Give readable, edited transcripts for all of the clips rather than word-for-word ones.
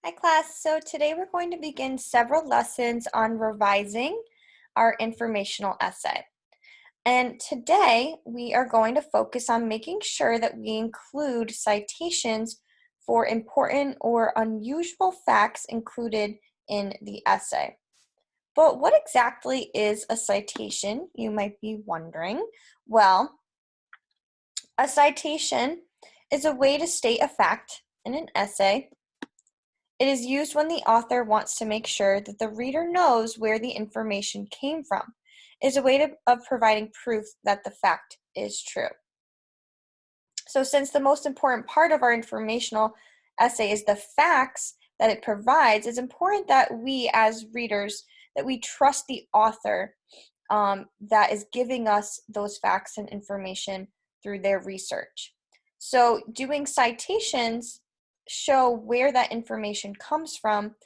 Hi class, so today we're going to begin several lessons on revising our informational essay. And today we are going to focus on making sure that we include citations for important or unusual facts included in the essay. But what exactly is a citation, you might be wondering? Well, a citation is a way to state a fact in an essay. It is used when the author wants to make sure that the reader knows where the information came from. It is a way of providing proof that the fact is true. So since the most important part of our informational essay is the facts that it provides, it's important that we as readers, that we trust the author that is giving us those facts and information through their research. So doing citations show where that information comes from,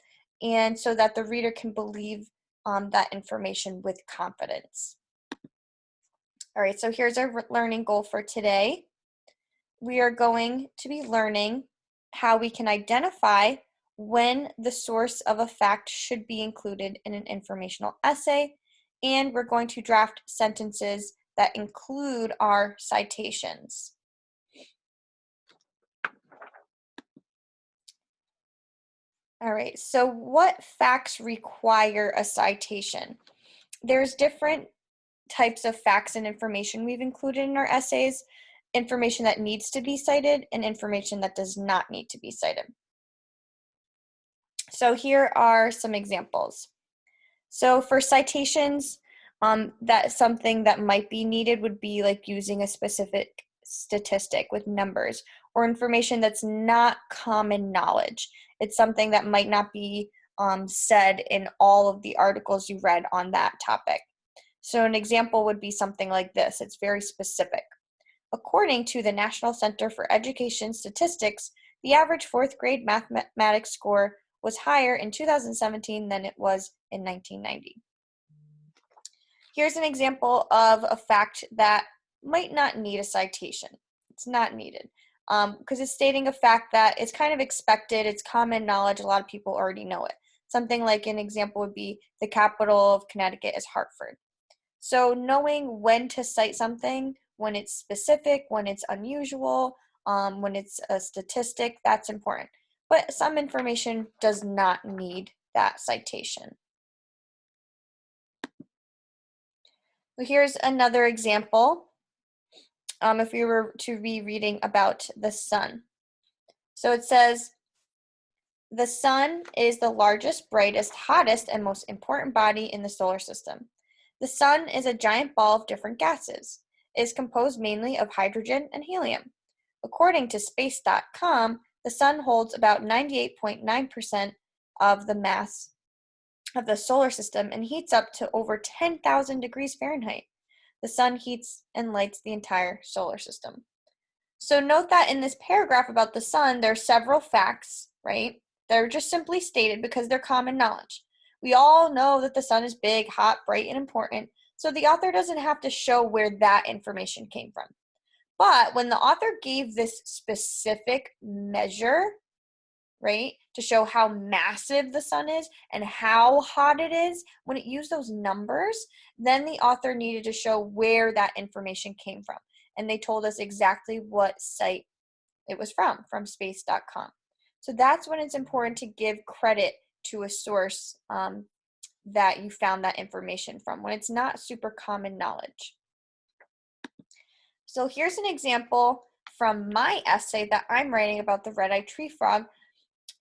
and so that the reader can believe that information with confidence. All right, so here's our learning goal for today. We are going to be learning how we can identify when the source of a fact should be included in an informational essay, and we're going to draft sentences that include our citations. All right, so what facts require a citation? There's different types of facts and information we've included in our essays: information that needs to be cited and information that does not need to be cited. So here are some examples. So for citations, that something that might be needed would be like using a specific statistic with numbers or information that's not common knowledge. It's something that might not be said in all of the articles you read on that topic. So an example would be something like this. It's very specific. According to the National Center for Education Statistics, the average fourth grade mathematics score was higher in 2017 than it was in 1990. Here's an example of a fact that might not need a citation. It's not needed because it's stating a fact that it's kind of expected, it's common knowledge, a lot of people already know it. Something like an example would be the capital of Connecticut is Hartford. So knowing when to cite something, when it's specific, when it's unusual, when it's a statistic, that's important. But some information does not need that citation. So here's another example. If we were to be reading about the sun. So it says, the sun is the largest, brightest, hottest, and most important body in the solar system. The sun is a giant ball of different gases. It is composed mainly of hydrogen and helium. According to space.com, the sun holds about 98.9% of the mass of the solar system and heats up to over 10,000 degrees Fahrenheit. The sun heats and lights the entire solar system. So note that in this paragraph about the sun, there are several facts, right? They're just simply stated because they're common knowledge. We all know that the sun is big, hot, bright, and important, so the author doesn't have to show where that information came from. But when the author gave this specific measure, right, to show how massive the sun is and how hot it is, when it used those numbers, then the author needed to show where that information came from. And they told us exactly what site it was from space.com. So that's when it's important to give credit to a source that you found that information from, when it's not super common knowledge. So here's an example from my essay that I'm writing about the red-eyed tree frog.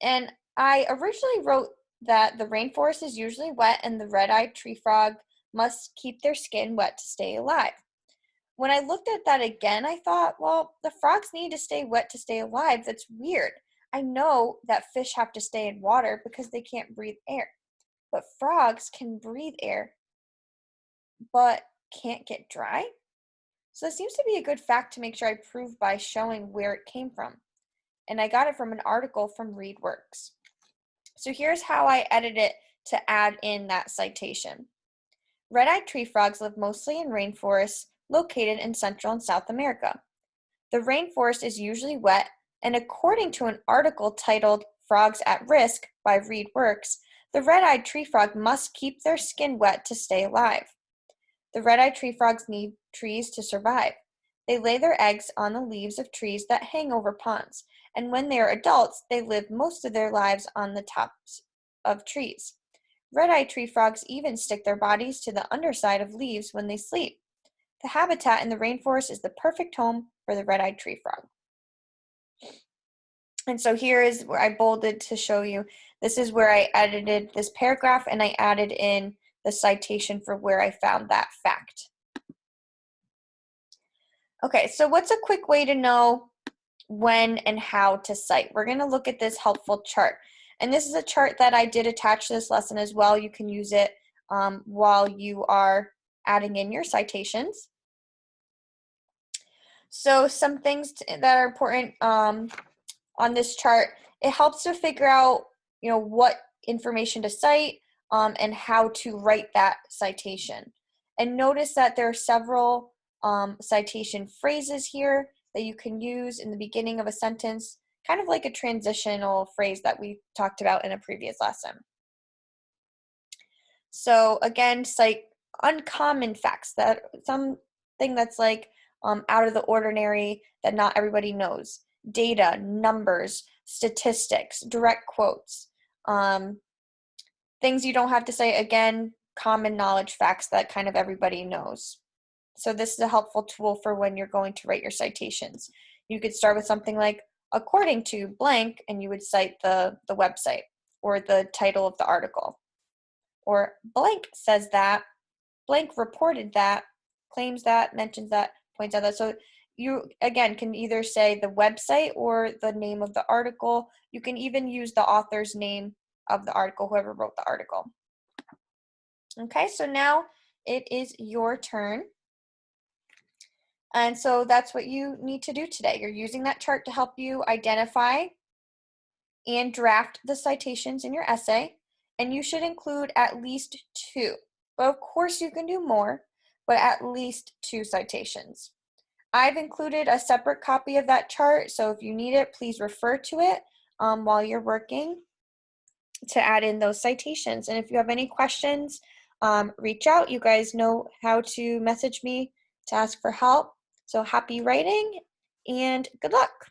And I originally wrote that the rainforest is usually wet and the red-eyed tree frog must keep their skin wet to stay alive. When I looked at that again, I thought, well, the frogs need to stay wet to stay alive. That's weird. I know that fish have to stay in water because they can't breathe air. But frogs can breathe air, but can't get dry? So this seems to be a good fact to make sure I prove by showing where it came from. And I got it from an article from ReadWorks. So here's how I edit it to add in that citation. Red-eyed tree frogs live mostly in rainforests located in Central and South America. The rainforest is usually wet, and according to an article titled Frogs at Risk by Reed Works, the red-eyed tree frog must keep their skin wet to stay alive. The red-eyed tree frogs need trees to survive. They lay their eggs on the leaves of trees that hang over ponds, and when they are adults, they live most of their lives on the tops of trees. Red-eyed tree frogs even stick their bodies to the underside of leaves when they sleep. The habitat in the rainforest is the perfect home for the red-eyed tree frog. And so here is where I bolded to show you. This is where I edited this paragraph and I added in the citation for where I found that fact. Okay, so what's a quick way to know when and how to cite? We're going to look at this helpful chart. And this is a chart that I did attach to this lesson as well. You can use it while you are adding in your citations. So some things that are important on this chart, it helps to figure out, what information to cite and how to write that citation. And notice that there are several citation phrases here that you can use in the beginning of a sentence, kind of like a transitional phrase that we talked about in a previous lesson. So again, cite uncommon facts, that something that's like out of the ordinary that not everybody knows. Data, numbers, statistics, direct quotes, things you don't have to say, again, common knowledge facts that kind of everybody knows. So this is a helpful tool for when you're going to write your citations. You could start with something like, according to blank, and you would cite the website or the title of the article. Or blank says that, blank reported that, claims that, mentions that, points out that. So you, again, can either say the website or the name of the article. You can even use the author's name of the article, whoever wrote the article. Okay, so now it is your turn. And so that's what you need to do today. You're using that chart to help you identify and draft the citations in your essay, and you should include at least 2. But of course you can do more, but at least 2 citations. I've included a separate copy of that chart, so if you need it, please refer to it while you're working to add in those citations. And if you have any questions, reach out. You guys know how to message me to ask for help. So happy writing and good luck.